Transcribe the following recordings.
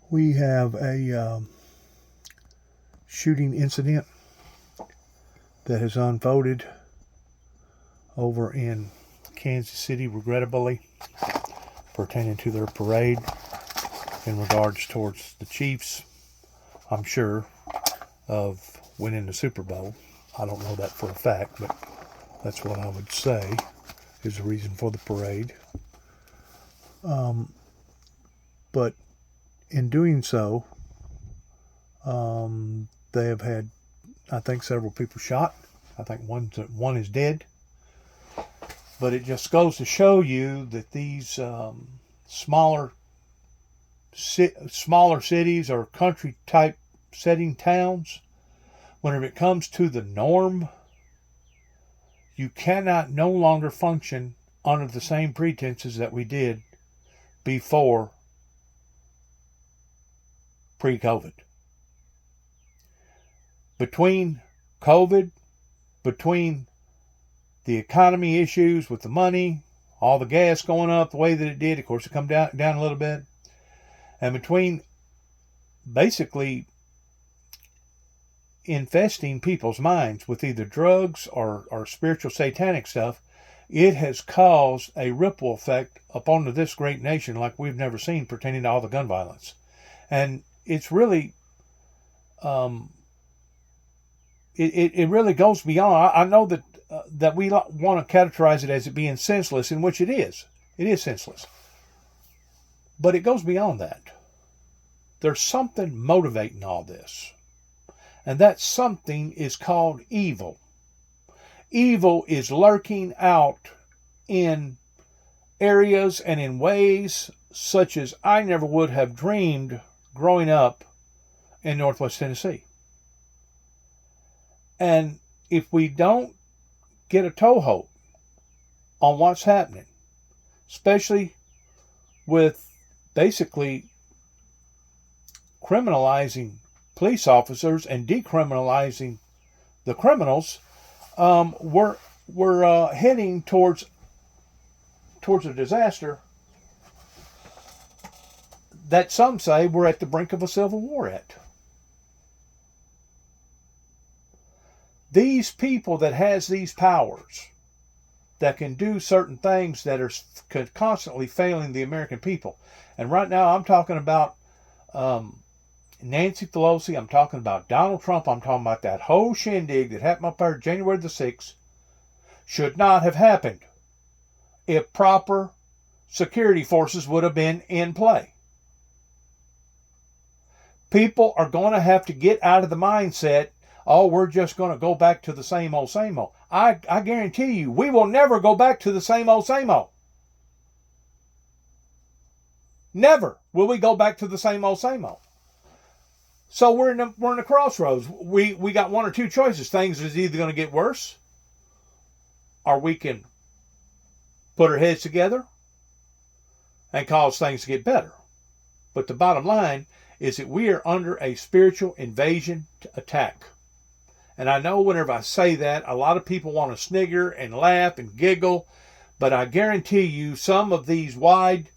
We have a shooting incident that has unfolded over in Kansas City, regrettably, pertaining to their parade in regards towards the Chiefs, I'm sure, of winning the Super Bowl. I don't know that for a fact, but that's what I would say is the reason for the parade. But in doing so, they have had, I think, several people shot. I think one is dead. But it just goes to show you that these smaller cities or country type setting towns, whenever it comes to the norm, you cannot no longer function under the same pretenses that we did before pre-COVID. Between COVID, between the economy issues with the money, all the gas going up the way that it did, of course it come down a little bit, and between basically infesting people's minds with either drugs or spiritual satanic stuff, it has caused a ripple effect upon this great nation like we've never seen pertaining to all the gun violence. And it's really, it really goes beyond. I know that we want to categorize it as it being senseless, in which it is. It is senseless. But it goes beyond that. There's something motivating all this. And that something is called evil. Evil is lurking out in areas and in ways such as I never would have dreamed growing up in Northwest Tennessee. And if we don't get a toehold on what's happening, especially with basically criminalizing police officers and decriminalizing the criminals, we're heading towards a disaster that some say we're at the brink of a civil war at. These people that has these powers that can do certain things that are constantly failing the American people. And right now I'm talking about Nancy Pelosi, I'm talking about Donald Trump, I'm talking about that whole shindig that happened up there January the 6th, should not have happened if proper security forces would have been in play. People are going to have to get out of the mindset, oh, we're just going to go back to the same old, same old. I guarantee you, we will never go back to the same old, same old. Never will we go back to the same old, same old. So we're in the crossroads. We got one or two choices. Things is either going to get worse, or we can put our heads together and cause things to get better. But the bottom line is that we are under a spiritual invasion attack. And I know whenever I say that, a lot of people want to snigger and laugh and giggle, but I guarantee you some of these wide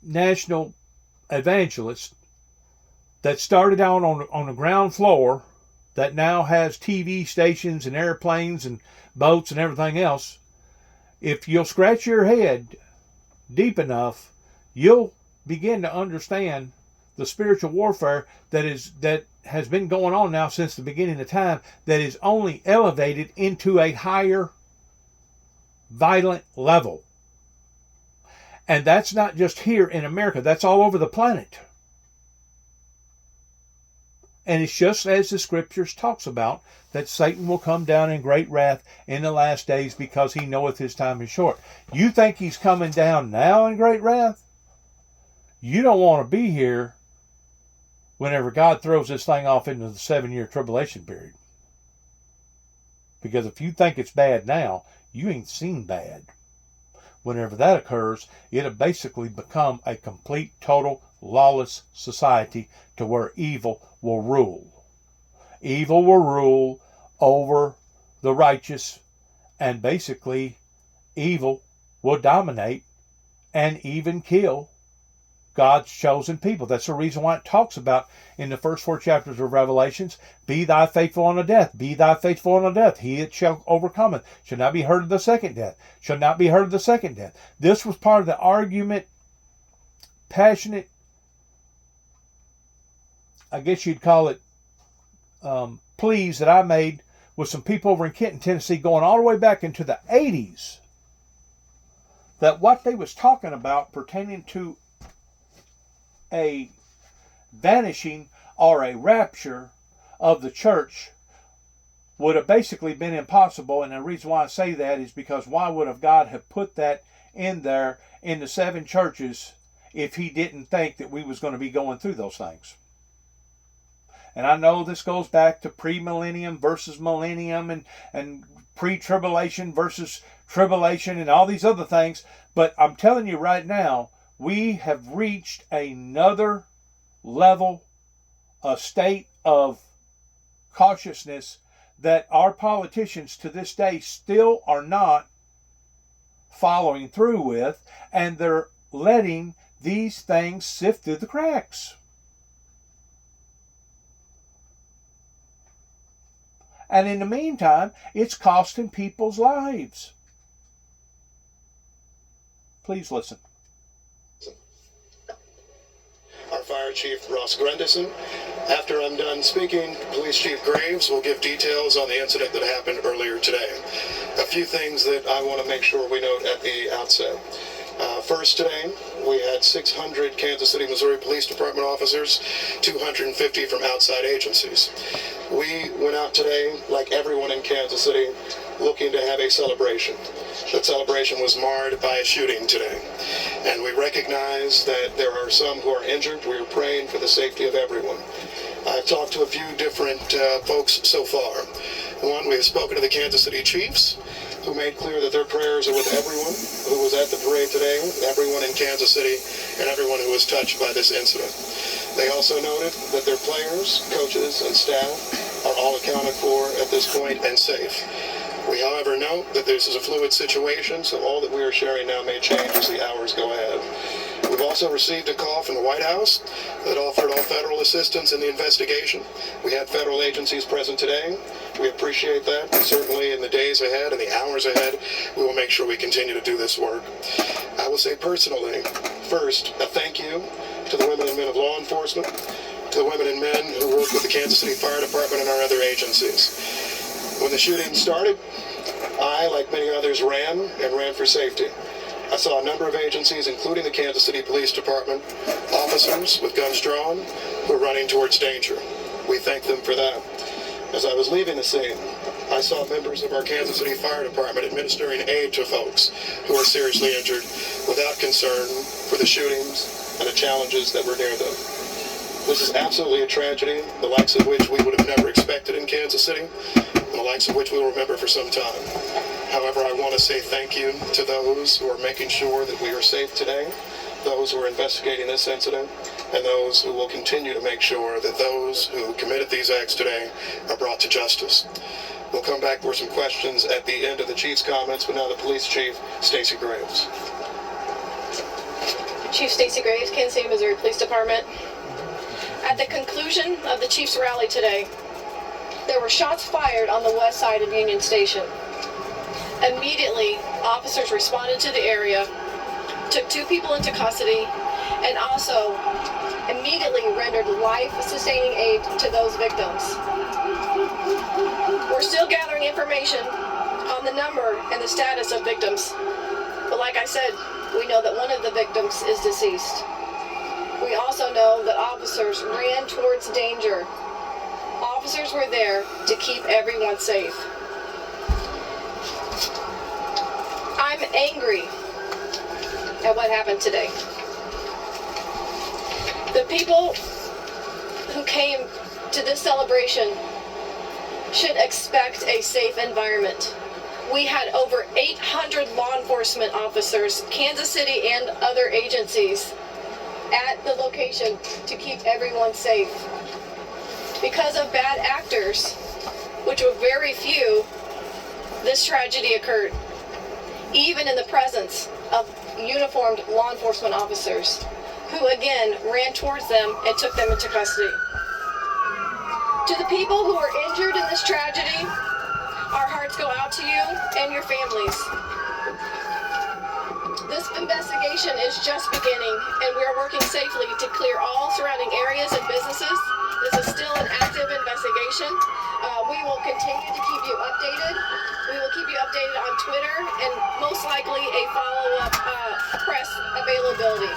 national evangelists that started out on the ground floor, that now has TV stations and airplanes and boats and everything else, if you'll scratch your head deep enough, you'll begin to understand the spiritual warfare that has been going on now since the beginning of time, that is only elevated into a higher violent level. And that's not just here in America, that's all over the planet. And it's just as the scriptures talks about, that Satan will come down in great wrath in the last days, because he knoweth his time is short. You think he's coming down now in great wrath? You don't want to be here whenever God throws this thing off into the 7-year tribulation period. Because if you think it's bad now, you ain't seen bad. Whenever that occurs, it'll basically become a complete, total, lawless society to where evil will rule. Evil will rule over the righteous, and basically evil will dominate and even kill God's chosen people. That's the reason why it talks about in the first 4 chapters of Revelations, be thy faithful unto death, be thy faithful unto death. He that shall overcome shall not be hurt of the second death, shall not be hurt of the second death. This was part of the argument, passionate, I guess you'd call it, pleas that I made with some people over in Kenton, Tennessee, going all the way back into the 80s, that what they was talking about pertaining to a vanishing or a rapture of the church would have basically been impossible. And the reason why I say that is because why would have God have put that in there in the 7 churches if he didn't think that we was going to be going through those things? And I know this goes back to pre-millennium versus millennium and pre-tribulation versus tribulation and all these other things. But I'm telling you right now, we have reached another level, a state of cautiousness that our politicians to this day still are not following through with, and they're letting these things sift through the cracks. And in the meantime, it's costing people's lives. Please listen. Our Fire Chief, Ross Grandison. After I'm done speaking, Police Chief Graves will give details on the incident that happened earlier today. A few things that I want to make sure we note at the outset. First, today, we had 600 Kansas City, Missouri Police Department officers, 250 from outside agencies. We went out today, like everyone in Kansas City, looking to have a celebration. That celebration was marred by a shooting today. And we recognize that there are some who are injured. We are praying for the safety of everyone. I've talked to a few different folks so far. One, we have spoken to the Kansas City Chiefs, who made clear that their prayers are with everyone who was at the parade today, everyone in Kansas City, and everyone who was touched by this incident. They also noted that their players, coaches, and staff are all accounted for at this point and safe. We, however, note that this is a fluid situation, so all that we are sharing now may change as the hours go ahead. We've also received a call from the White House that offered all federal assistance in the investigation. We had federal agencies present today. We appreciate that. And certainly in the days ahead and the hours ahead, we will make sure we continue to do this work. I will say personally, first, a thank you to the women and men of law enforcement, to the women and men who work with the Kansas City Fire Department and our other agencies. When the shooting started, I, like many others, ran for safety. I saw a number of agencies, including the Kansas City Police Department, officers with guns drawn who were running towards danger. We thank them for that. As I was leaving the scene, I saw members of our Kansas City Fire Department administering aid to folks who are seriously injured without concern for the shootings and the challenges that were near them. This is absolutely a tragedy, the likes of which we would have never expected in Kansas City, and the likes of which we will remember for some time. However, I want to say thank you to those who are making sure that we are safe today, those who are investigating this incident, and those who will continue to make sure that those who committed these acts today are brought to justice. We'll come back for some questions at the end of the Chief's comments, but now the Police Chief, Stacey Graves. Chief Stacey Graves, Kansas City, Missouri Police Department. At the conclusion of the Chiefs rally today, there were shots fired on the west side of Union Station. Immediately, officers responded to the area, took 2 people into custody, and also immediately rendered life-sustaining aid to those victims. We're still gathering information on the number and the status of victims, but like I said, we know that one of the victims is deceased. We also know that officers ran towards danger. Officers were there to keep everyone safe. I'm angry at what happened today. The people who came to this celebration should expect a safe environment. We had over 800 law enforcement officers, Kansas City and other agencies, at the location to keep everyone safe. Because of bad actors, which were very few, this tragedy occurred, even in the presence of uniformed law enforcement officers who again ran towards them and took them into custody. To the people who are injured in this tragedy, our hearts go out to you and your families. This investigation is just beginning, and we are working safely to clear all surrounding areas and businesses. This is still an active investigation. We will continue to keep you updated. We will keep you updated on Twitter and most likely a follow-up press availability.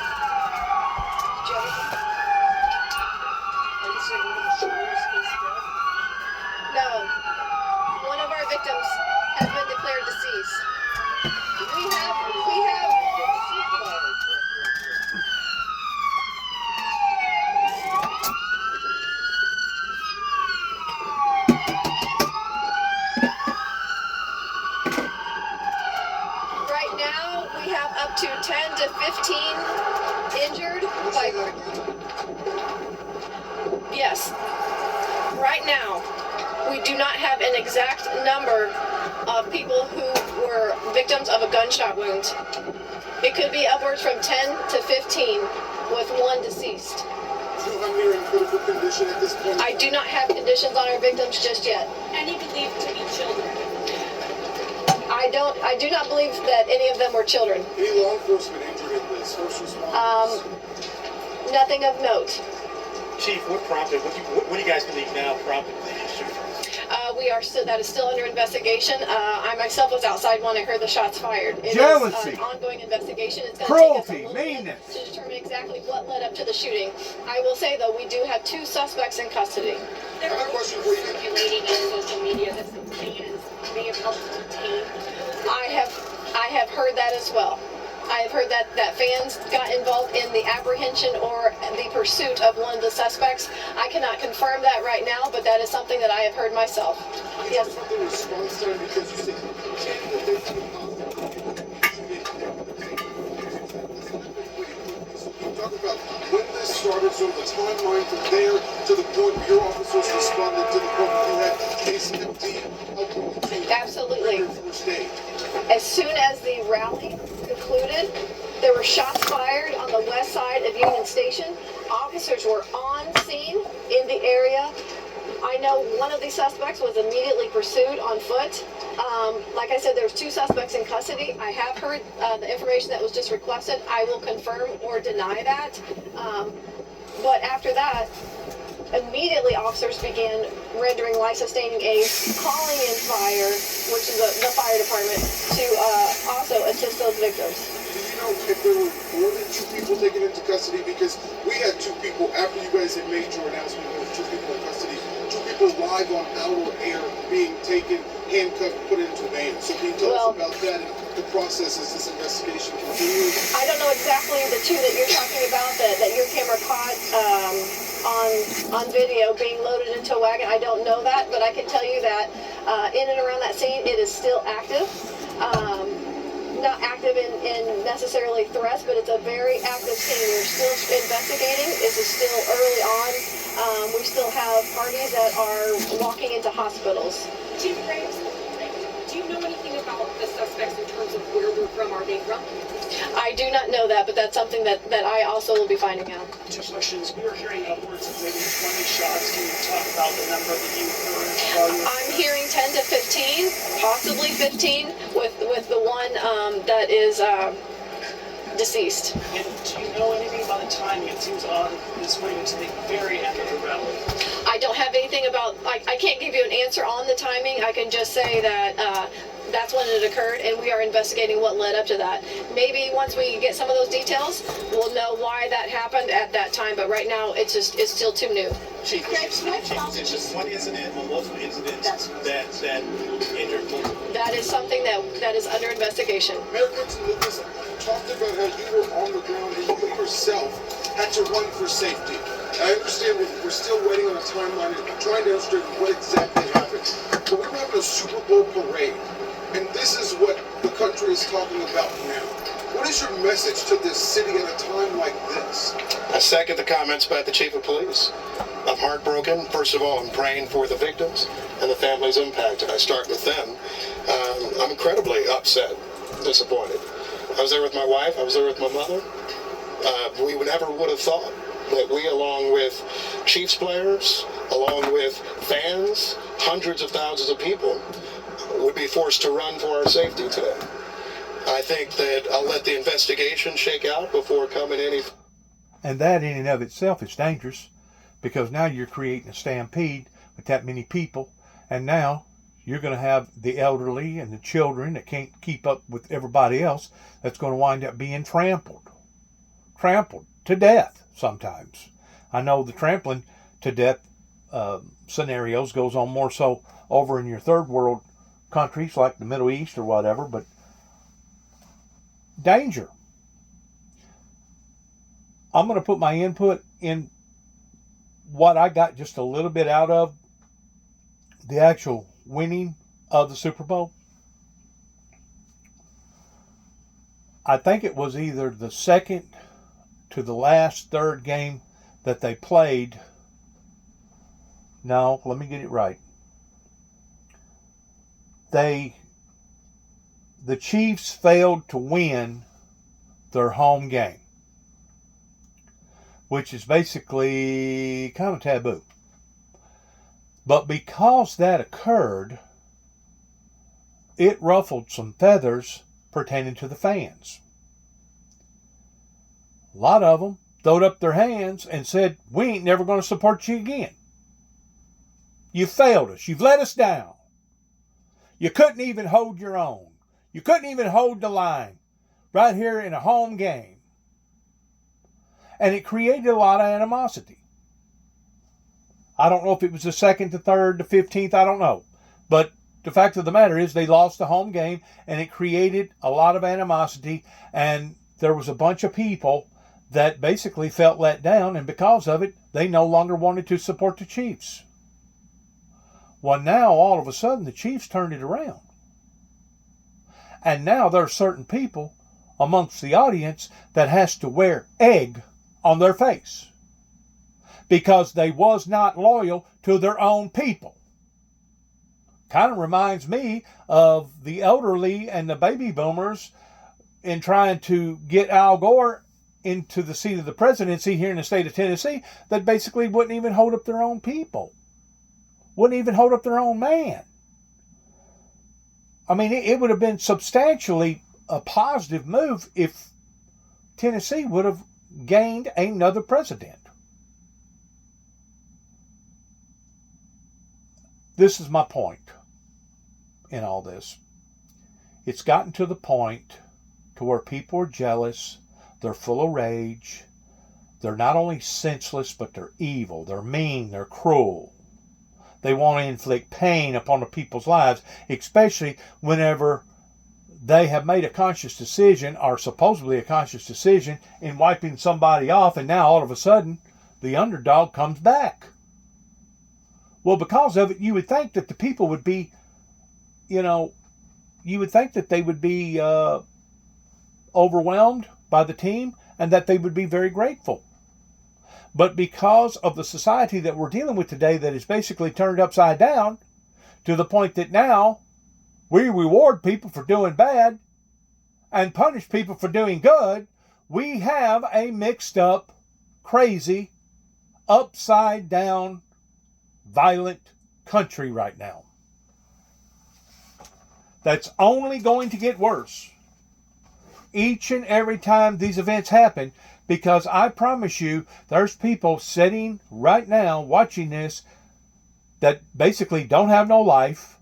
No. One of our victims has been declared deceased. We have right now we have up to 10 to 15 injured. Yes. Right now, we do not have an exact number of people who were victims of a gunshot wound. It could be upwards from 10 to 15 with one deceased. Do you have any in critical condition at this point? I do not have conditions on our victims just yet. Any believed to be children? I do not believe that any of them were children. Any law enforcement injured in this? First responders? Nothing of note. Chief, what prompted, what do you guys believe now prompted the shooting? That is still under investigation. I myself was outside when I heard the shots fired. It Jealousy. is an ongoing investigation. It's going Cruelty, to take us a little meanness. bit to determine exactly what led up to the shooting. I will say, though, we do have 2 suspects in custody. There I have a question for you. circulating on social media that some fans may have helped detain. I have heard that as well. I have heard that fans got involved in the apprehension or the pursuit of one of the suspects. I cannot confirm that right now, but that is something that I have heard myself. Yes. Yes. The response time because you said 10 to 15 So can you talk about when this started, sort of the timeline from there to the point where your officers responded to the point where you had case empty? Absolutely. First aid. As soon as the rally concluded, there were shots fired on the west side of Union Station. Officers were on scene in the area. I know one of the suspects was immediately pursued on foot. Like I said, there's 2 suspects in custody. I have heard the information that was just requested. I will confirm or deny that. But after that, immediately officers began rendering life-sustaining aid, calling in fire, which is the fire department, to also assist those victims. Do you know if there were more than 2 people taken into custody? Because we had 2 people, after you guys had made your announcement, there were 2 people in custody, 2 people live on our air being taken, handcuffed, put into vans. So can you tell us about that and the process as this investigation continues? I don't know exactly the 2 that you're talking about that your camera caught on video being loaded into a wagon. I don't know that, but I can tell you that in and around that scene, it is still active. Not active in necessarily threats, but it's a very active scene. We're still investigating. This is still early on. We still have parties that are walking into hospitals. Chief Graves, do you know anything about the suspects in terms of where they're from? Are they from? I do not know that, but that's something that I also will be finding out. 2 questions. We were hearing upwards of maybe 20 shots. Can you talk about the number that you heard? I'm hearing 10 to 15, possibly 15, with the one that is deceased. And do you know anything about the timing? It seems odd that this went into the very end of the rally. I don't have anything about, I can't give you an answer on the timing. I can just say that that's when it occurred, and we are investigating what led up to that. Maybe once we get some of those details, we'll know why that happened at that time, but right now it's still too new. Chief, was it just one incident or multiple incidents that injured people? That is something that is under investigation. Mayor Quinton Lucas talked about how you were on the ground and you yourself had to run for safety. I understand we're still waiting on a timeline and trying to understand what exactly happened. But we're having a Super Bowl parade, and this is what the country is talking about now. What is your message to this city at a time like this? I second the comments by the chief of police. I'm heartbroken. First of all, I'm praying for the victims and the families impacted. I start with them. I'm incredibly upset, disappointed. I was there with my wife. I was there with my mother. We never would have thought that we, along with Chiefs players, along with fans, hundreds of thousands of people, would be forced to run for our safety today. I think that I'll let the investigation shake out before coming any. And that in and of itself is dangerous, because now you're creating a stampede with that many people, and now you're going to have the elderly and the children that can't keep up with everybody else that's going to wind up being trampled to death sometimes. I know the trampling to death scenarios goes on more so over in your third world countries like the Middle East or whatever, but danger. I'm going to put my input in what I got just a little bit out of the actual winning of the Super Bowl. I think it was either the second to the last third game that they played. No, let me get it right. The Chiefs failed to win their home game, which is basically kind of taboo. But because that occurred, it ruffled some feathers pertaining to the fans. A lot of them throwed up their hands and said, "We ain't never going to support you again. You failed us. You've let us down. You couldn't even hold your own. You couldn't even hold the line right here in a home game." And it created a lot of animosity. I don't know if it was the second, the third, the 15th, I don't know. But the fact of the matter is they lost the home game, and it created a lot of animosity, and there was a bunch of people that basically felt let down, and because of it, they no longer wanted to support the Chiefs. Well, now, all of a sudden, the Chiefs turned it around. And now there are certain people amongst the audience that has to wear egg on their face because they was not loyal to their own people. Kind of reminds me of the elderly and the baby boomers in trying to get Al Gore into the seat of the presidency here in the state of Tennessee that basically wouldn't even hold up their own people. Wouldn't even hold up their own man. I mean, it would have been substantially a positive move if Tennessee would have gained another president. This is my point in all this. It's gotten to the point to where people are jealous, they're full of rage, they're not only senseless, but they're evil, they're mean, they're cruel. They want to inflict pain upon the people's lives, especially whenever they have made a conscious decision, or supposedly a conscious decision, in wiping somebody off, and now all of a sudden, the underdog comes back. Well, because of it, you would think that the people would be, you would think that they would be overwhelmed by the team and that they would be very grateful. But because of the society that we're dealing with today that is basically turned upside down to the point that now we reward people for doing bad and punish people for doing good, we have a mixed up, crazy, upside down, violent country right now. That's only going to get worse each and every time these events happen, because I promise you there's people sitting right now watching this that basically don't have no life,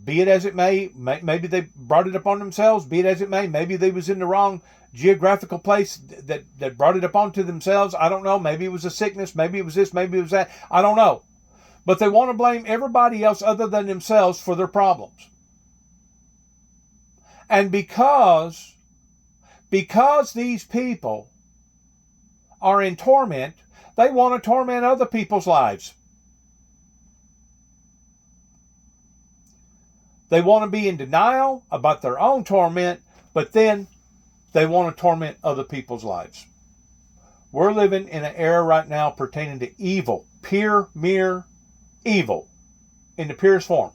be it as it may. Maybe they brought it upon themselves, be it as it may. Maybe they was in the wrong geographical place that brought it upon to themselves. I don't know. Maybe it was a sickness, maybe it was this, maybe it was that. I don't know. But they want to blame everybody else other than themselves for their problems. And because these people are in torment, they want to torment other people's lives. They want to be in denial about their own torment, but then they want to torment other people's lives. We're living in an era right now pertaining to evil, pure, mere evil, in the purest form,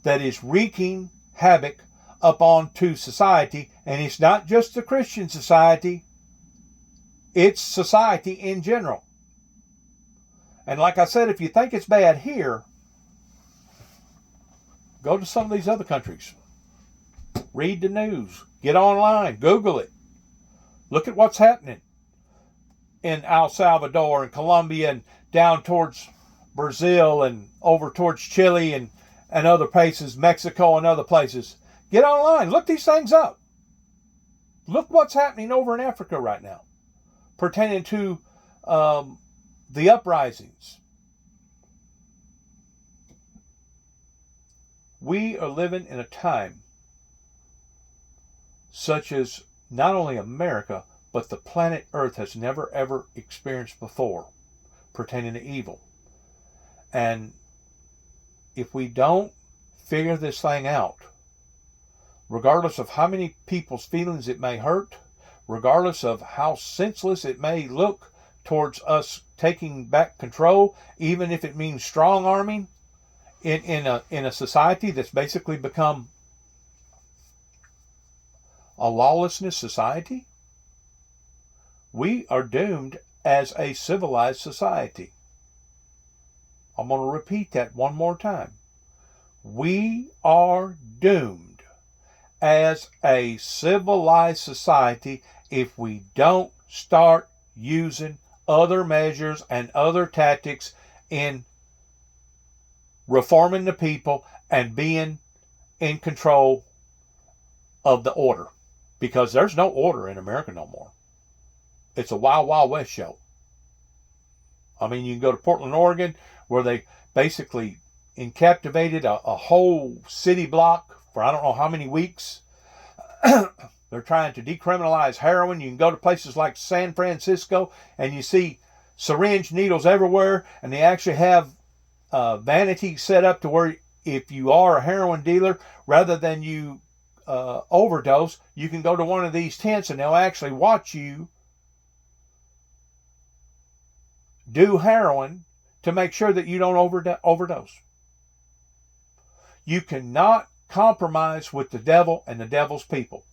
that is wreaking havoc upon to society. And it's not just the Christian society, It's society in general. And like I said, if you think it's bad here, go to some of these other countries. Read the news. Get online. Google it. Look at what's happening in El Salvador and Colombia and down towards Brazil and over towards Chile and other places, Mexico and other places. Get online. Look these things up. Look what's happening over in Africa right now pertaining to the uprisings. We are living in a time such as not only America, but the planet Earth has never ever experienced before pertaining to evil. And if we don't figure this thing out, regardless of how many people's feelings it may hurt, regardless of how senseless it may look towards us taking back control, even if it means strong arming in a society that's basically become a lawlessness society, we are doomed as a civilized society. I'm going to repeat that one more time. We are doomed as a civilized society if we don't start using other measures and other tactics in reforming the people and being in control of the order. Because there's no order in America no more. It's a Wild Wild West show. I mean, you can go to Portland, Oregon, where they basically incaptivated a whole city block for I don't know how many weeks. They're trying to decriminalize heroin. You can go to places like San Francisco and you see syringe needles everywhere, and they actually have vanity set up to where if you are a heroin dealer, rather than you overdose, you can go to one of these tents and they'll actually watch you do heroin to make sure that you don't overdose. You cannot compromise with the devil and the devil's people.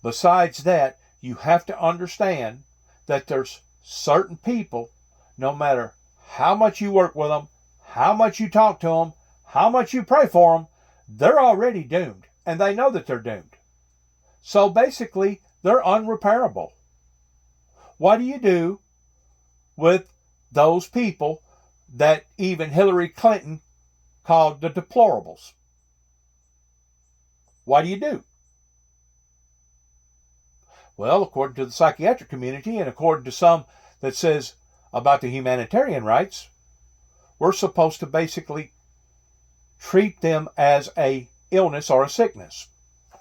Besides that, you have to understand that there's certain people, no matter how much you work with them, how much you talk to them, how much you pray for them, they're already doomed. And they know that they're doomed. So basically, they're unrepairable. What do you do with those people that even Hillary Clinton called the deplorables? What do you do? Well, according to the psychiatric community and according to some that says about the humanitarian rights, we're supposed to basically treat them as a illness or a sickness.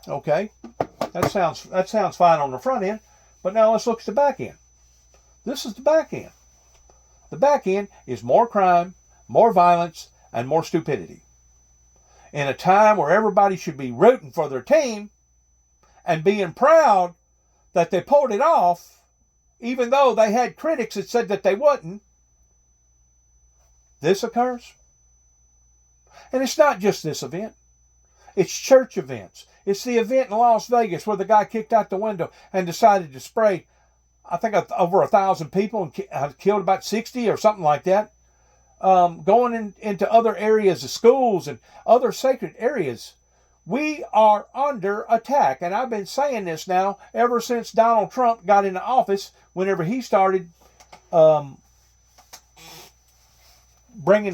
Okay, that sounds fine on the front end, but now let's look at the back end. This is the back end. The back end is more crime, more violence, and more stupidity. In a time where everybody should be rooting for their team and being proud that they pulled it off, even though they had critics that said that they wouldn't, this occurs. And it's not just this event. It's church events. It's the event in Las Vegas where the guy kicked out the window and decided to spray, I think, over 1,000 people and killed about 60 or something like that. Going into other areas of schools and other sacred areas. We are under attack. And I've been saying this now ever since Donald Trump got into office, whenever he started bringing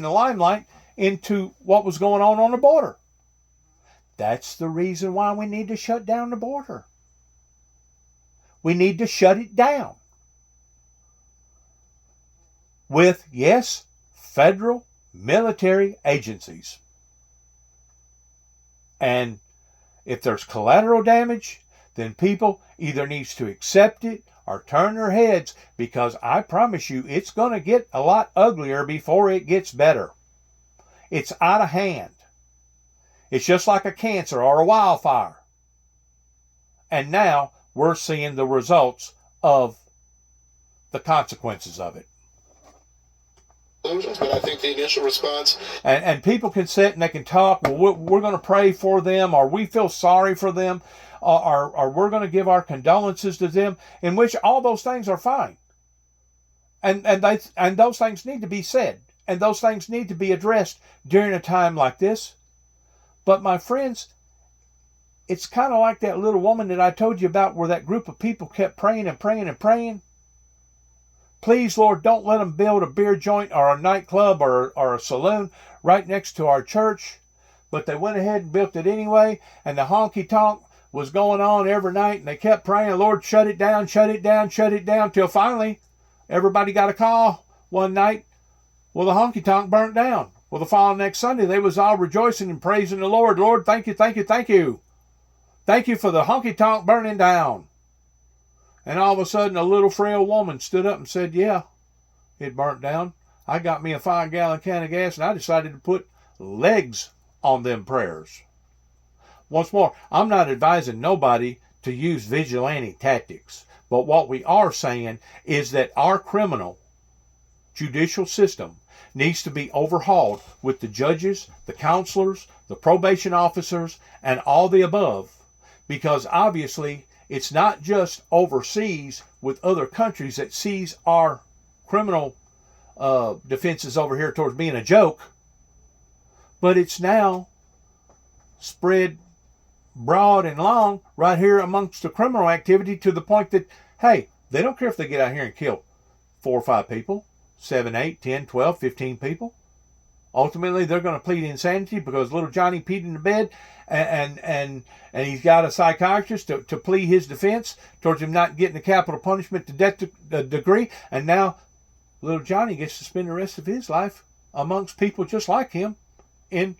the limelight into what was going on the border. That's the reason why we need to shut down the border. We need to shut it down. With, yes, federal military agencies. And if there's collateral damage, then people either needs to accept it or turn their heads, because I promise you it's going to get a lot uglier before it gets better. It's out of hand. It's just like a cancer or a wildfire. And now we're seeing the results of the consequences of it. But I think the initial response... And people can sit and they can talk, well, we're going to pray for them, or we feel sorry for them, or we're going to give our condolences to them, in which all those things are fine. And those things need to be said. And those things need to be addressed during a time like this. But my friends, it's kind of like that little woman that I told you about, where that group of people kept praying and praying and praying. Please, Lord, don't let them build a beer joint or a nightclub or a saloon right next to our church. But they went ahead and built it anyway, and the honky-tonk was going on every night, and they kept praying, Lord, shut it down, shut it down, shut it down, till finally everybody got a call one night. Well, the honky-tonk burnt down. Well, the following next Sunday, they was all rejoicing and praising the Lord. Lord, thank you, thank you, thank you. Thank you for the honky-tonk burning down. And all of a sudden, a little frail woman stood up and said, yeah, it burnt down. I got me a 5-gallon can of gas, and I decided to put legs on them prayers. Once more, I'm not advising nobody to use vigilante tactics. But what we are saying is that our criminal judicial system needs to be overhauled with the judges, the counselors, the probation officers, and all the above. Because obviously, it's not just overseas with other countries that sees our criminal defenses over here towards being a joke, but it's now spread broad and long right here amongst the criminal activity, to the point that, hey, they don't care if they get out here and kill 4 or 5 people, 7, 8, 10, 12, 15 people. Ultimately, they're going to plead insanity because little Johnny peed in the bed, and he's got a psychiatrist to plead his defense towards him not getting the capital punishment to death degree. And now little Johnny gets to spend the rest of his life amongst people just like him in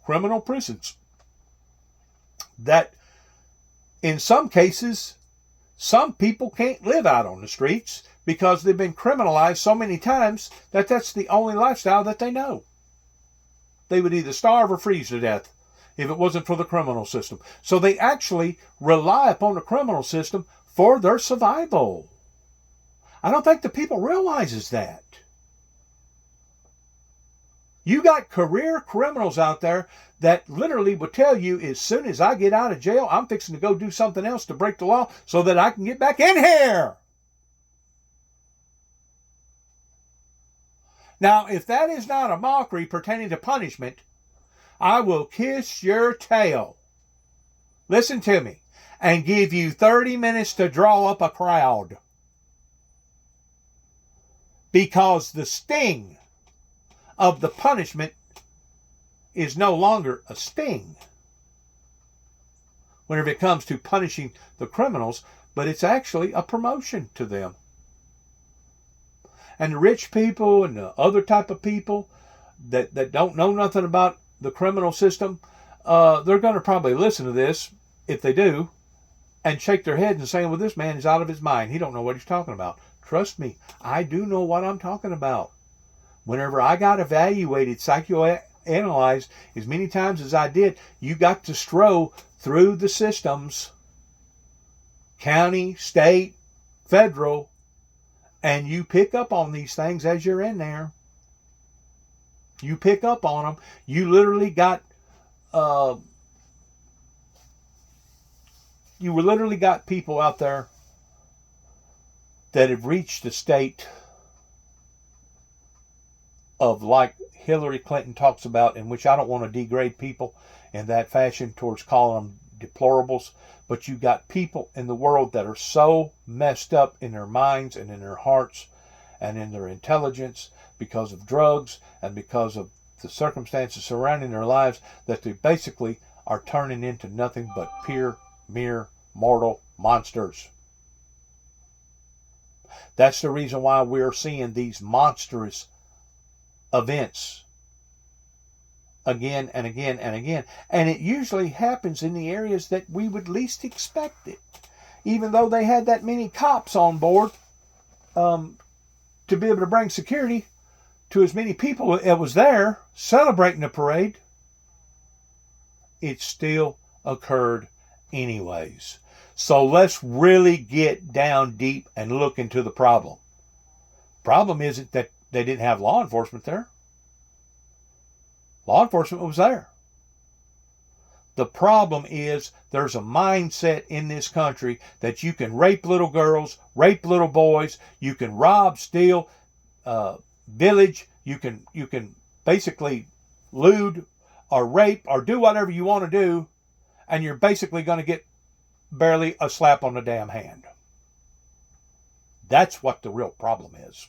criminal prisons. That in some cases, some people can't live out on the streets because they've been criminalized so many times that that's the only lifestyle that they know. They would either starve or freeze to death if it wasn't for the criminal system. So they actually rely upon the criminal system for their survival. I don't think the people realizes that. You got career criminals out there that literally would tell you, as soon as I get out of jail, I'm fixing to go do something else to break the law so that I can get back in here. Now, if that is not a mockery pertaining to punishment, I will kiss your tail. Listen to me. And give you 30 minutes to draw up a crowd. Because the sting of the punishment is no longer a sting whenever it comes to punishing the criminals, but it's actually a promotion to them. And the rich people and the other type of people that don't know nothing about the criminal system, they're going to probably listen to this, if they do, and shake their head and say, well, this man is out of his mind. He don't know what he's talking about. Trust me, I do know what I'm talking about. Whenever I got evaluated, psychoanalyzed as many times as I did, you got to stroll through the systems, county, state, federal, and you pick up on these things as you're in there. You pick up on them. You literally got people out there that have reached the state of, like Hillary Clinton talks about, in which I don't want to degrade people in that fashion towards calling them deplorables, but you got people in the world that are so messed up in their minds and in their hearts and in their intelligence because of drugs and because of the circumstances surrounding their lives, that they basically are turning into nothing but pure, mere, mortal monsters. That's the reason why we're seeing these monstrous events again and again and again. And it usually happens in the areas that we would least expect it. Even though they had that many cops on board to be able to bring security to as many people that was there celebrating the parade, it still occurred anyways. So let's really get down deep and look into the problem. Problem isn't that they didn't have law enforcement there. Law enforcement was there. The problem is there's a mindset in this country that you can rape little girls, rape little boys, you can rob, steal, village, you can basically lewd or rape or do whatever you want to do, and you're basically going to get barely a slap on the damn hand. That's what the real problem is.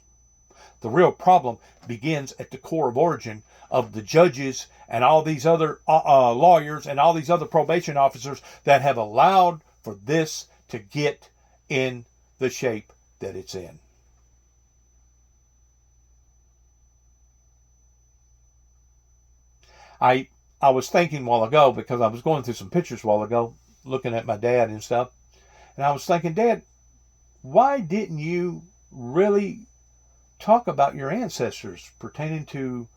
The real problem begins at the core of origin of the judges and all these other lawyers and all these other probation officers that have allowed for this to get in the shape that it's in. I was thinking a while ago, because I was going through some pictures a while ago, looking at my dad and stuff, and I was thinking, Dad, why didn't you really talk about your ancestors pertaining to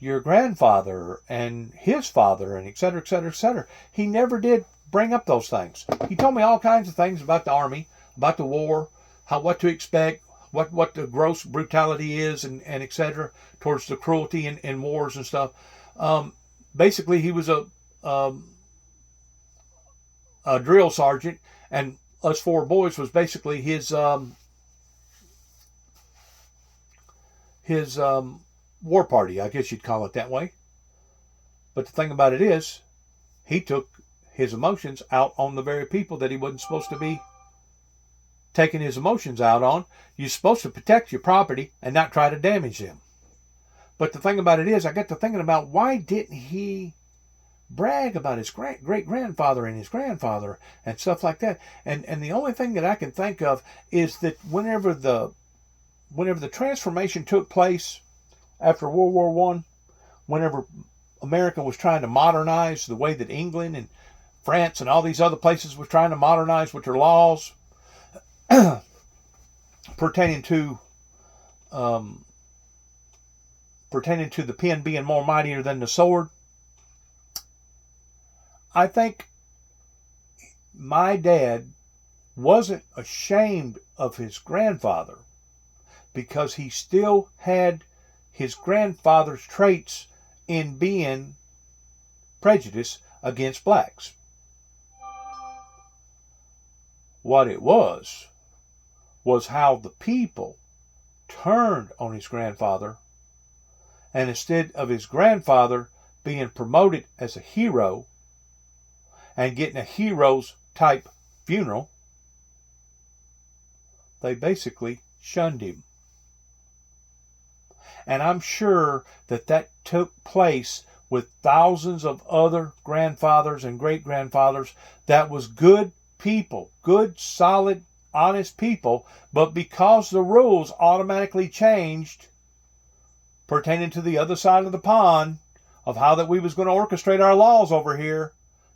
your grandfather and his father and et cetera, et cetera, et cetera? He never did bring up those things. He told me all kinds of things about the Army, about the war, what to expect, what the gross brutality is, and et cetera, towards the cruelty in wars and stuff. Basically, he was a drill sergeant, and us four boys was basically his war party, I guess you'd call it that way. But the thing about it is, he took his emotions out on the very people that he wasn't supposed to be taking his emotions out on. You're supposed to protect your property and not try to damage them. But the thing about it is, I got to thinking about, why didn't he brag about his great-grandfather and his grandfather and stuff like that? And the only thing that I can think of is that whenever the transformation took place after World War I, whenever America was trying to modernize the way that England and France and all these other places were trying to modernize with their laws pertaining to the pen being more mightier than the sword, I think my dad wasn't ashamed of his grandfather, because he still had his grandfather's traits in being prejudiced against blacks. What it was how the people turned on his grandfather, and instead of his grandfather being promoted as a hero and getting a hero's type funeral, they basically shunned him. And I'm sure that took place with thousands of other grandfathers and great-grandfathers that was good people, good, solid, honest people, but because the rules automatically changed pertaining to the other side of the pond of how that we was going to orchestrate our laws over here,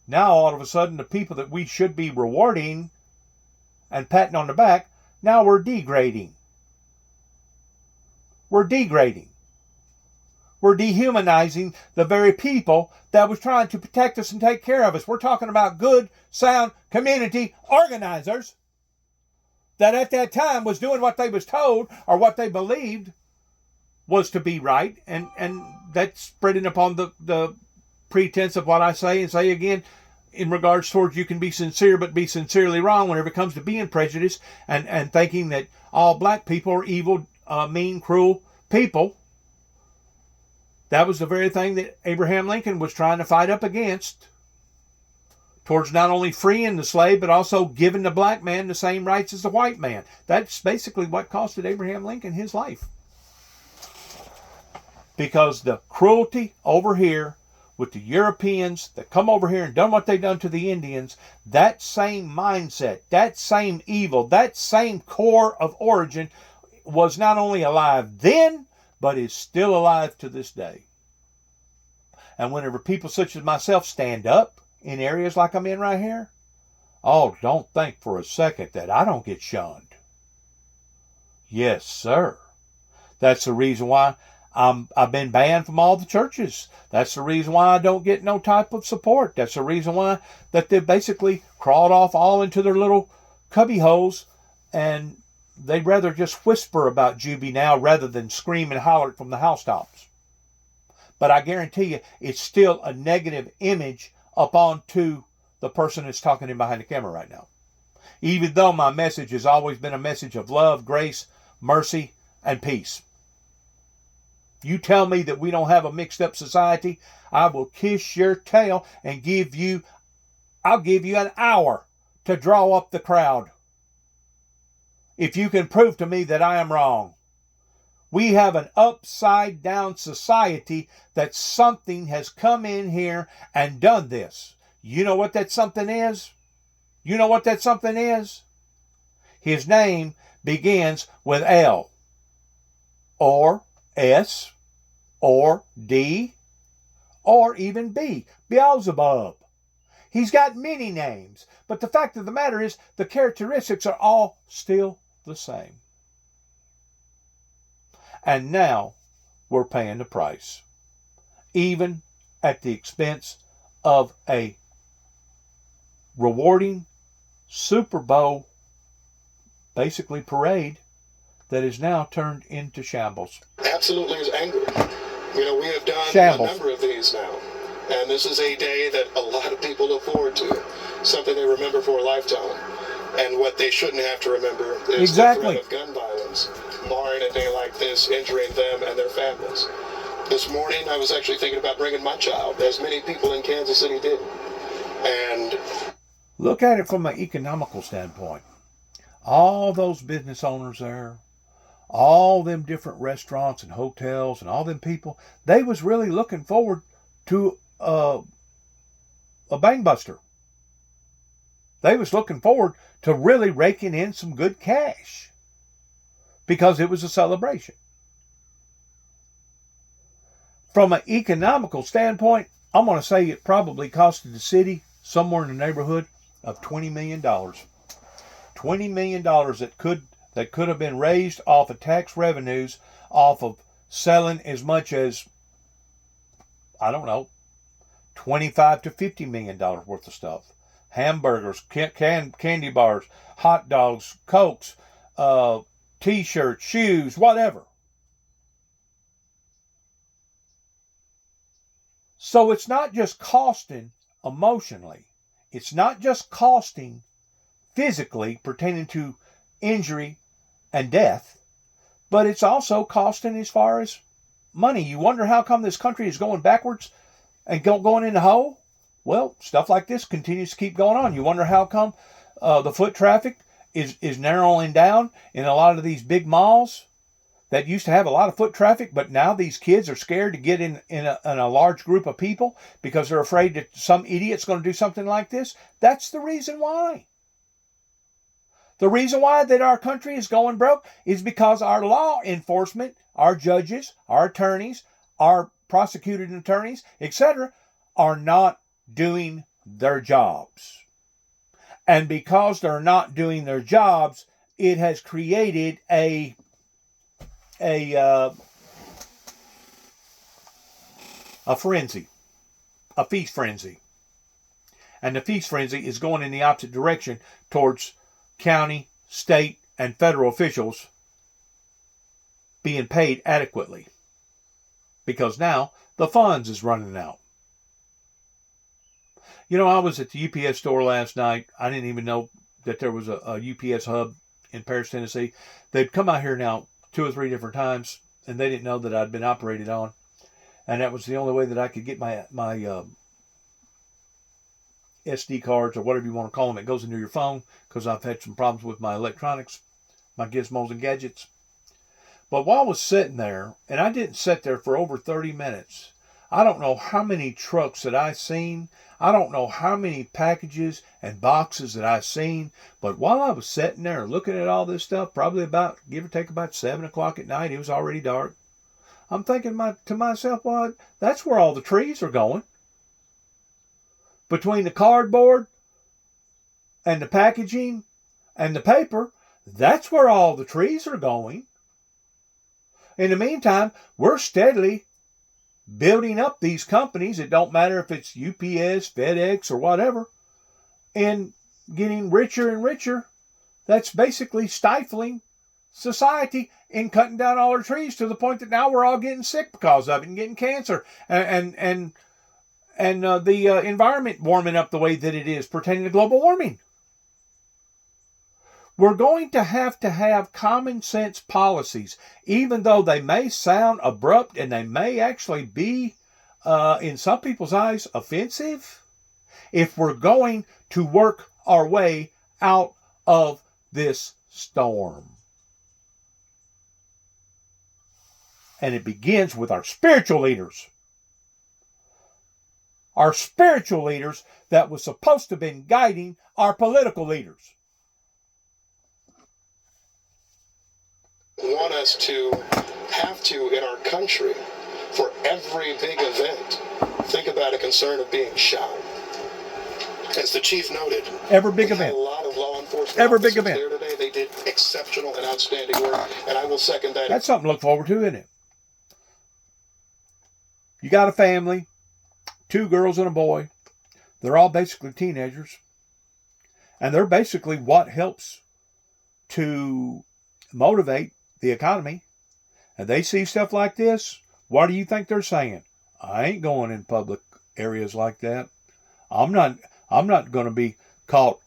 now all of a sudden the people that we should be rewarding and patting on the back, now we're degrading. We're degrading. We're dehumanizing the very people that was trying to protect us and take care of us. We're talking about good, sound community organizers that at that time was doing what they was told or what they believed was to be right. And that's spreading upon the pretense of what I say and say again in regards towards you can be sincere but be sincerely wrong whenever it comes to being prejudiced and thinking that all black people are evil, mean, cruel people. That was the very thing that Abraham Lincoln was trying to fight up against, towards not only freeing the slave, but also giving the black man the same rights as the white man. That's basically what costed Abraham Lincoln his life. Because the cruelty over here with the Europeans that come over here and done what they done to the Indians, that same mindset, that same evil, that same core of origin was not only alive then, but is still alive to this day. And whenever people such as myself stand up in areas like I'm in right here, oh, don't think for a second that I don't get shunned. Yes, sir. That's the reason why I've been banned from all the churches. That's the reason why I don't get no type of support. That's the reason why that they've basically crawled off all into their little cubby holes, and they'd rather just whisper about Juby now rather than scream and holler from the housetops. But I guarantee you, it's still a negative image upon to the person that's talking in behind the camera right now. Even though my message has always been a message of love, grace, mercy, and peace. You tell me that we don't have a mixed up society, I will kiss your tail and I'll give you an hour to draw up the crowd. If you can prove to me that I am wrong. We have an upside down society that something has come in here and done this. You know what that something is? You know what that something is? His name begins with L or S or D or even B. Beelzebub. He's got many names, but the fact of the matter is the characteristics are all still the same. And now we're paying the price, even at the expense of a rewarding Super Bowl, basically parade, that is now turned into shambles. Absolutely is angry. We have done Shambles. a number of these now. And this is a day that a lot of people look forward to. Something they remember for a lifetime. And what they shouldn't have to remember is the threat of gun violence, barring a day like this, injuring them and their families. This morning, I was actually thinking about bringing my child, as many people in Kansas City did. And look at it from an economical standpoint. All those business owners there, all them different restaurants and hotels and all them people, they was really looking forward to a bangbuster. They was looking forward to really raking in some good cash because it was a celebration. From an economical standpoint, I'm going to say it probably costed the city somewhere in the neighborhood of $20 million. $20 million that could have been raised off of tax revenues, off of selling as much as, I don't know, $25 to $50 million worth of stuff. Hamburgers, candy bars, hot dogs, Cokes, T-shirts, shoes, whatever. So it's not just costing emotionally. It's not just costing physically pertaining to injury and death, but it's also costing as far as money. You wonder how come this country is going backwards and going in the hole? Well, stuff like this continues to keep going on. You wonder how come the foot traffic is narrowing down in a lot of these big malls that used to have a lot of foot traffic, but now these kids are scared to get in a large group of people because they're afraid that some idiot's going to do something like this. That's the reason why. The reason why that our country is going broke is because our law enforcement, our judges, our attorneys, our prosecuting attorneys, etc., are not doing their jobs. And because they're not doing their jobs, it has created a frenzy, a feast frenzy. And the feast frenzy is going in the opposite direction towards county, state, and federal officials being paid adequately. Because now the funds is running out. I was at the UPS store last night. I didn't even know that there was a UPS hub in Paris, Tennessee. They'd come out here now 2 or 3 different times, and they didn't know that I'd been operated on. And that was the only way that I could get my SD cards, or whatever you want to call them. It goes into your phone, because I've had some problems with my electronics, my gizmos and gadgets. But while I was sitting there, and I didn't sit there for over 30 minutes, I don't know how many trucks that I seen. I don't know how many packages and boxes that I seen. But while I was sitting there looking at all this stuff, probably about, give or take, about 7 o'clock at night, it was already dark. I'm thinking to myself, well, that's where all the trees are going. Between the cardboard and the packaging and the paper, that's where all the trees are going. In the meantime, we're steadily building up these companies. It don't matter if it's UPS, FedEx, or whatever, and getting richer and richer. That's basically stifling society and cutting down all our trees to the point that now we're all getting sick because of it and getting cancer and the environment warming up the way that it is pertaining to global warming. We're going to have common sense policies, even though they may sound abrupt and they may actually be, in some people's eyes, offensive, if we're going to work our way out of this storm. And it begins with our spiritual leaders. Our spiritual leaders that was supposed to have been guiding our political leaders. Want us to have to, in our country, for every big event, think about a concern of being shot. As the chief noted, every big event, a lot of law enforcement every big officers event there today. They did exceptional and outstanding work, and I will second that. That's something to look forward to, isn't it? You got a family, 2 girls and a boy. They're all basically teenagers, and they're basically what helps to motivate the economy. And they see stuff like this. What do you think they're saying? I ain't going in public areas like that. I'm not going to be caught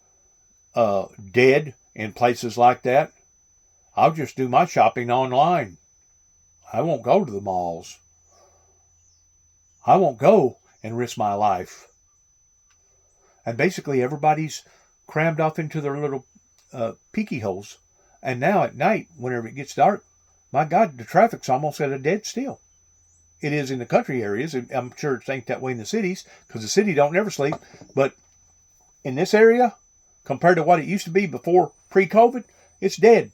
dead in places like that. I'll just do my shopping online. I won't go to the malls. I won't go and risk my life. And basically everybody's crammed off into their little peeky holes. And now at night, whenever it gets dark, my God, the traffic's almost at a dead still. It is in the country areas. I'm sure it ain't that way in the cities, because the city don't never sleep. But in this area, compared to what it used to be before pre-COVID, it's dead.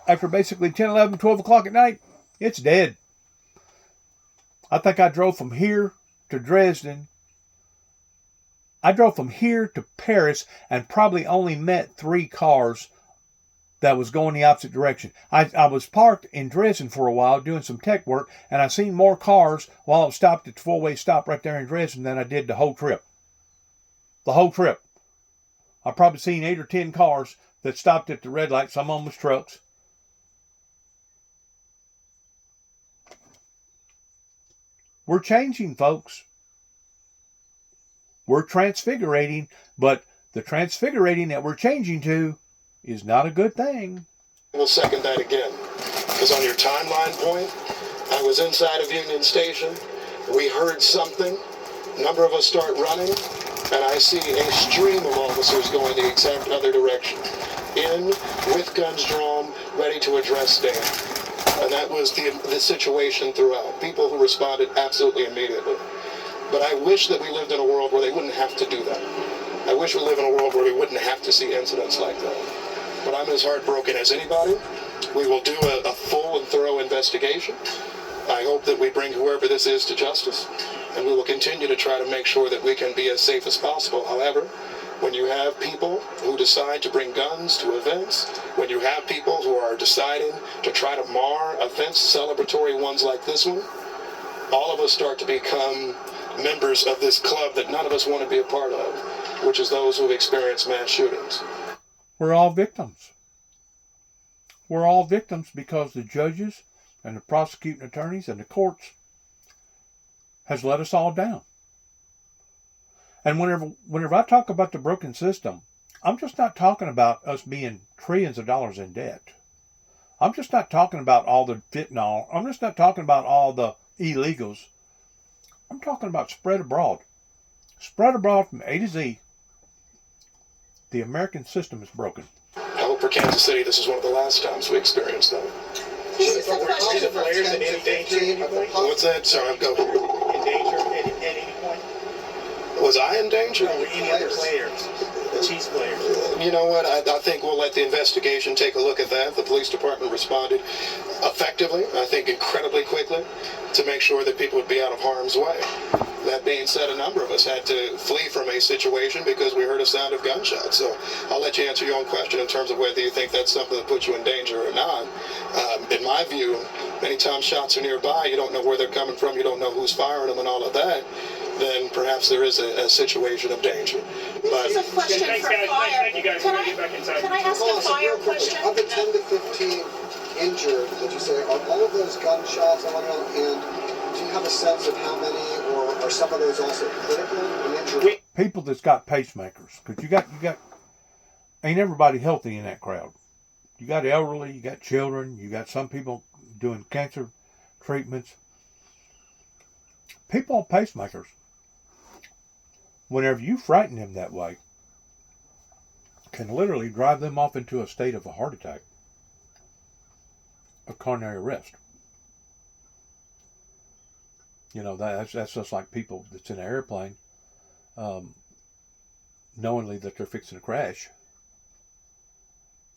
After basically 10, 11, 12 o'clock at night, it's dead. I think I drove from here to Dresden. I drove from here to Paris and probably only met 3 cars that was going the opposite direction. I was parked in Dresden for a while doing some tech work, and I seen more cars while I was stopped at the 4-way stop right there in Dresden than I did the whole trip. The whole trip. I probably seen 8 or 10 cars that stopped at the red light. Some of them was trucks. We're changing, folks. We're transfigurating, but the transfigurating that we're changing to is not a good thing. We'll second that again. Because on your timeline point, I was inside of Union Station. We heard something. A number of us start running, and I see a stream of officers going the exact other direction. In, with guns drawn, ready to address Dan. And that was the situation throughout. People who responded absolutely immediately. But I wish that we lived in a world where they wouldn't have to do that. I wish we lived in a world where we wouldn't have to see incidents like that. But I'm as heartbroken as anybody. We will do a full and thorough investigation. I hope that we bring whoever this is to justice. And we will continue to try to make sure that we can be as safe as possible. However, when you have people who decide to bring guns to events, when you have people who are deciding to try to mar events, celebratory ones like this one, all of us start to become members of this club that none of us want to be a part of, which is those who have experienced mass shootings. We're all victims. We're all victims because the judges and the prosecuting attorneys and the courts has let us all down. And whenever I talk about the broken system, I'm just not talking about us being trillions of dollars in debt. I'm just not talking about all the fentanyl. I'm just not talking about all the illegals. I'm talking about spread abroad. Spread abroad from A to Z. The American system is broken. I hope for Kansas City this is one of the last times we experience that. What's that? Sorry, I'm going. In danger at any point? Was I in danger? No, any other players, the Chiefs players. You know what? I think we'll let the investigation take a look at that. The police department responded effectively, I think incredibly quickly, to make sure that people would be out of harm's way. That being said, a number of us had to flee from a situation because we heard a sound of gunshots. So I'll let you answer your own question in terms of whether you think that's something that puts you in danger or not. In my view, many times shots are nearby, you don't know where they're coming from, you don't know who's firing them and all of that, then perhaps there is a situation of danger. But This is a question Thanks, for guys. fire. Thank you guys. Can We're gonna get back inside. I ask a fire question? Of the 10 to 15 injured that you say, are all of those gunshots, and do have a sense of how many, or are some of those also critical and injured? People that's got pacemakers, because you got, ain't everybody healthy in that crowd. You got elderly, you got children, you got some people doing cancer treatments. People on pacemakers, whenever you frighten them that way, can literally drive them off into a state of a heart attack, of coronary arrest. You know, that's just like people that's in an airplane, knowingly that they're fixing to crash.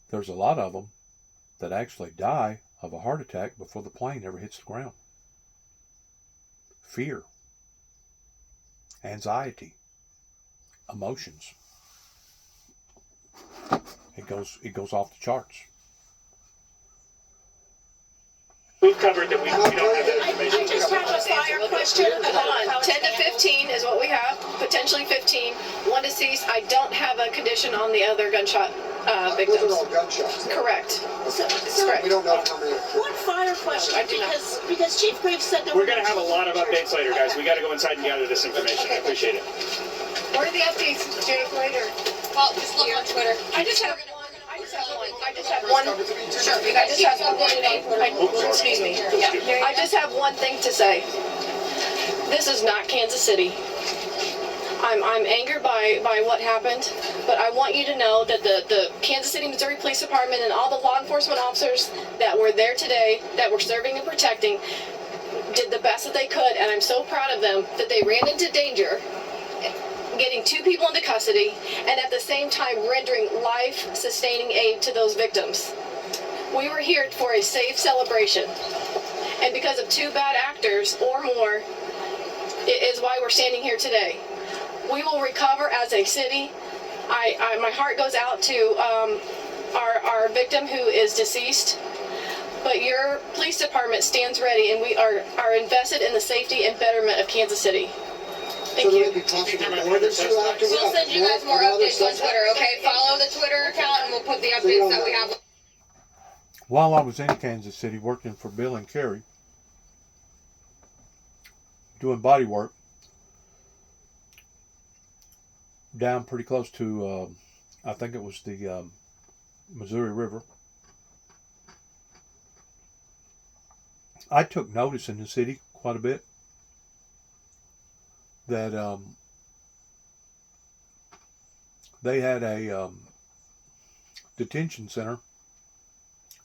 There's a lot of them that actually die of a heart attack before the plane ever hits the ground. Fear, anxiety, emotions. It goes off the charts. We've covered that we don't have that information. I just have a fire question. Hold on. 10 to 15 is what we have. Potentially 15. One deceased. I don't have a condition on the other gunshot victims. Those are all gunshots. Correct. So We don't know how many. one fire question, I do not. because Chief Graves said that We're going to have a lot of updates later, guys. We got to go inside and gather this information. I appreciate it. What are the updates, Judith, later? Well, just look on Twitter. I just have one. Sure. I just have one. Excuse me. Yeah. I just have one thing to say. This is not Kansas City. I'm angered by what happened, but I want you to know that the Kansas City, Missouri Police Department and all the law enforcement officers that were there today, that were serving and protecting, did the best that they could, and I'm so proud of them that they ran into danger, getting 2 people into custody, and at the same time rendering life-sustaining aid to those victims. We were here for a safe celebration, and because of 2 bad actors or more, it is why we're standing here today. We will recover as a city. My heart goes out to our victim who is deceased, but your police department stands ready, and we are invested in the safety and betterment of Kansas City. Thank you. We'll send you guys more updates on Twitter, okay? Follow the Twitter account and we'll put the updates that we have. While I was in Kansas City working for Bill and Carrie, doing body work down pretty close to, I think it was the Missouri River, I took notice in the city quite a bit that they had a detention center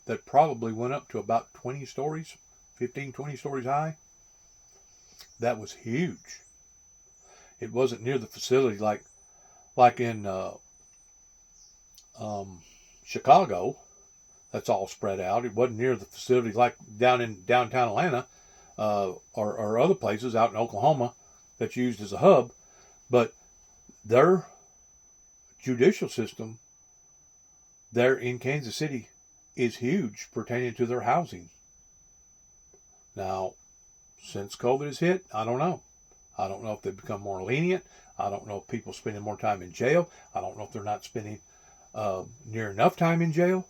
that probably went up to about 20 stories, 15, 20 stories high. That was huge. It wasn't near the facility like in Chicago. That's all spread out. It wasn't near the facility like down in downtown Atlanta or other places out in Oklahoma that's used as a hub. But their judicial system there in Kansas City is huge pertaining to their housing. Now, since COVID has hit, I don't know. I don't know if they've become more lenient. I don't know if people are spending more time in jail. I don't know if they're not spending near enough time in jail.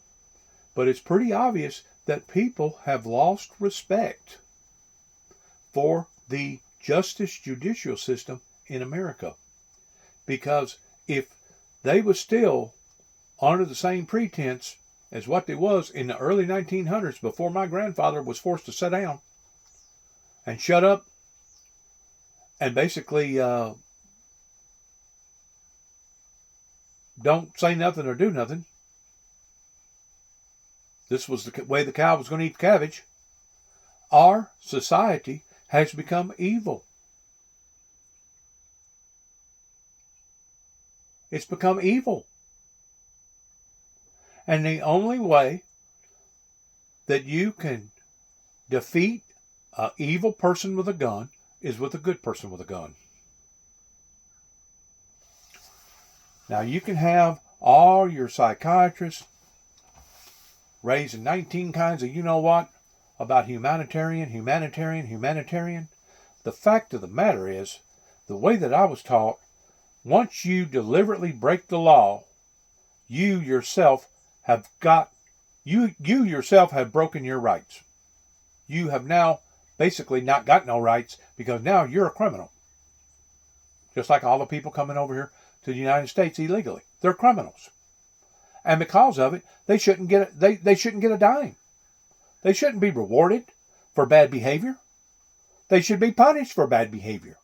But it's pretty obvious that people have lost respect for the justice judicial system in America. Because if they were still under the same pretense as what they was in the early 1900s before my grandfather was forced to sit down and shut up and basically don't say nothing or do nothing. This was the way the cow was going to eat the cabbage. Our society has become evil. It's become evil. And the only way that you can defeat an evil person with a gun is with a good person with a gun. Now you can have all your psychiatrists raising 19 kinds of you-know-what about humanitarian. The fact of the matter is, the way that I was taught, once you deliberately break the law, you yourself have broken your rights. You have now basically not got no rights because now you're a criminal. Just like all the people coming over here to the United States illegally. They're criminals. And because of it, they shouldn't get they shouldn't get a dime. They shouldn't be rewarded for bad behavior. They should be punished for bad behavior.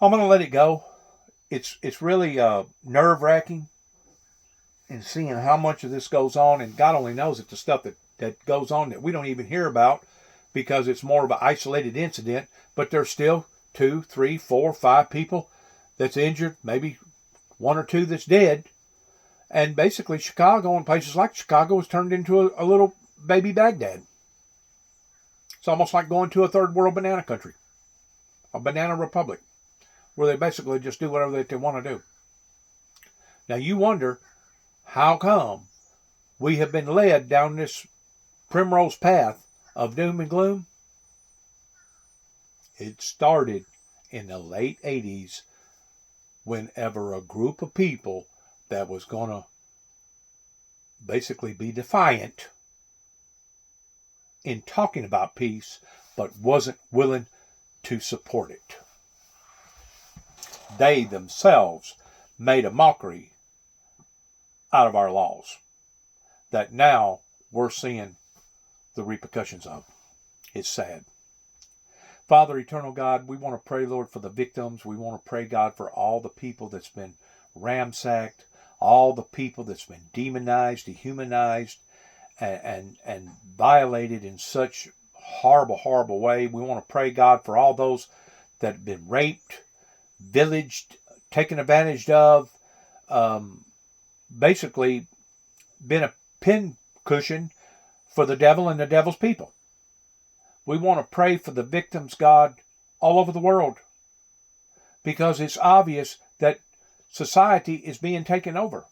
I'm going to let it go. It's really nerve-wracking in seeing how much of this goes on, and God only knows that the stuff that goes on that we don't even hear about because it's more of an isolated incident, but there's still 2, 3, 4, 5 people that's injured, maybe 1 or 2 that's dead. And basically Chicago and places like Chicago has turned into a little baby Baghdad. It's almost like going to a third world banana country, a banana republic, where they basically just do whatever they want to do. Now you wonder, how come we have been led down this primrose path of doom and gloom? It started in the late 80s whenever a group of people that was going to basically be defiant in talking about peace, but wasn't willing to support it. They themselves made a mockery out of our laws that now we're seeing the repercussions of. It's sad. Father, eternal God, we want to pray, Lord, for the victims. We want to pray, God, for all the people that's been ransacked, all the people that's been demonized, dehumanized, and violated in such horrible, horrible way. We want to pray, God, for all those that have been raped, villaged, taken advantage of, basically been a pin cushion for the devil and the devil's people. We want to pray for the victims, God, all over the world, because it's obvious that society is being taken over.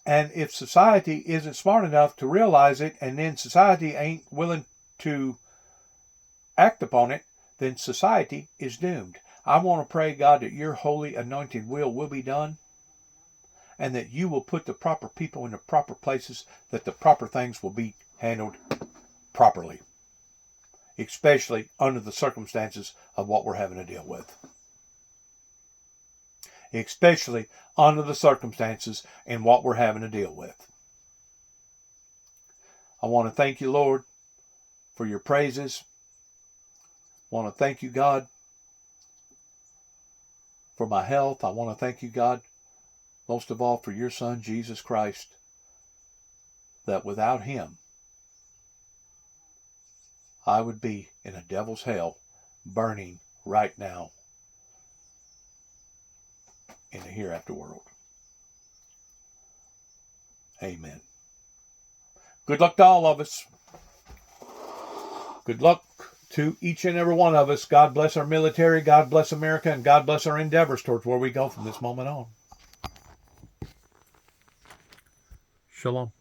And if society isn't smart enough to realize it, and then society ain't willing to act upon it, then society is doomed. I want to pray, God, that your holy anointed will be done, and that you will put the proper people in the proper places, that the proper things will be handled properly, especially under the circumstances of what we're having to deal with. Especially under the circumstances and what we're having to deal with. I want to thank you, Lord, for your praises. I want to thank you, God, for my health. I want to thank you, God, most of all for your Son, Jesus Christ, that without him, I would be in a devil's hell, burning right now in the hereafter world. Amen. Good luck to all of us. Good luck to each and every one of us. God bless our military, God bless America, and God bless our endeavors towards where we go from this moment on. Shalom.